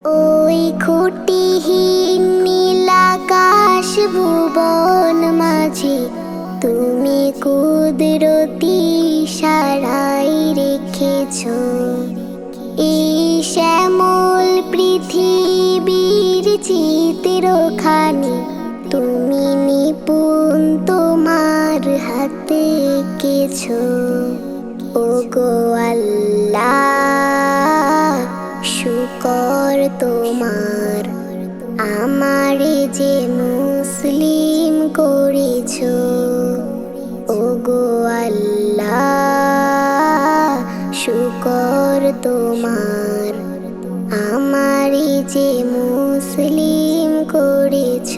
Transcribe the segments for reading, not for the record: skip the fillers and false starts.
ওই খুঁটিহীন নীলাকাশ ভুবন মাঝে তুমি কুদরতি সারাই রেখেছ। এই শ্যামল পৃথিবীর চিত্রখানি তুমি নিপুণ তোমার হাতে এঁকেছ। ওগো আল্লাহ, শুকর তোমার, আমারে যে মুসলিম করেছ। ওগো আল্লাহ, শুকর তোমার, আমারে যে মুসলিম করেছ।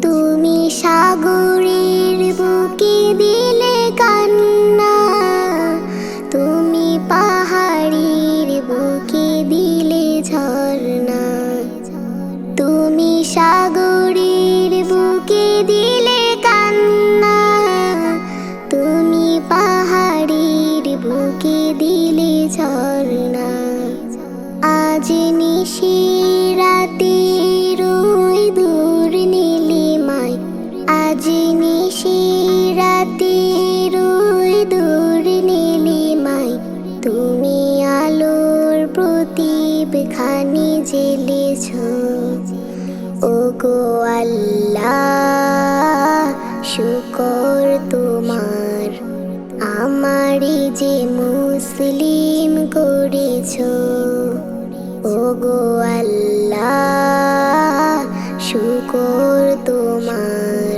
তুমি সাগরের বুকে দিলে কান্না, তুমি পাহাড়ের বুকে দিলে ঝর্ণা। তুমি সাগরের বুকে দিলে কান্না, তুমি পাহাড়ের বুকে দিলে ঝর্ণা। আজ নিশি রাতের ওই দূর নীলিমায়, আজ নিশি রাতের ওই দূর নীলিমায় তুমি আলোর প্রদীপ খানি জ্বেলেছ। ওগো আল্লাহ, শুকর তোমার, আমারে যে মুসলিম করেছ। ওগো আল্লাহ, শুকর তোমার,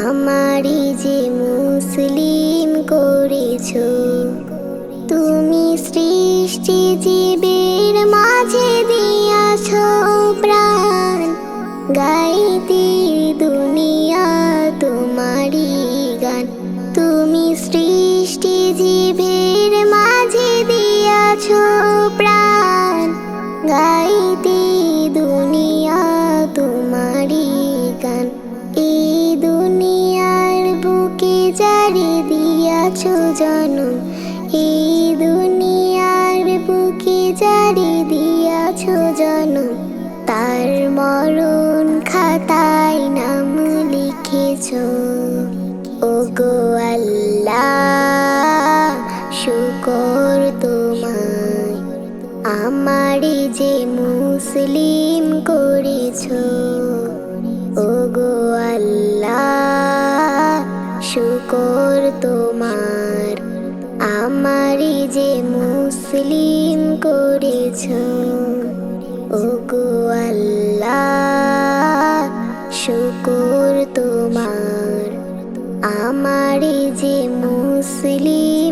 আমারে যে মুসলিম করেছ। তুমি সৃষ্টি জীবের মাঝে দিয়াছ প্রাণ, গাইতে দুনিয়া তোমারি গান। তুমি সৃষ্টি জীবের মাঝে দিয়াছ প্রাণ, গাইতে দুনিয়া তোমারি গান। এই দুনিয়ার বুকে যারে দিয়াছ জন্ম, এই দুনিয়ার বুকে যারে দিয়াছ জন্ম, তার মরণ খাতায় নাম লিখেছ। ওগো আল্লাহ, শুকর তোমার, আমারে যে মুসলিম করেছ। ওগো আল্লাহ, শুকর তোমার, আমারে যে মুসলিম করেছ। ওগো আল্লাহ, শুকর তোমার, আমারে যে মুসলিম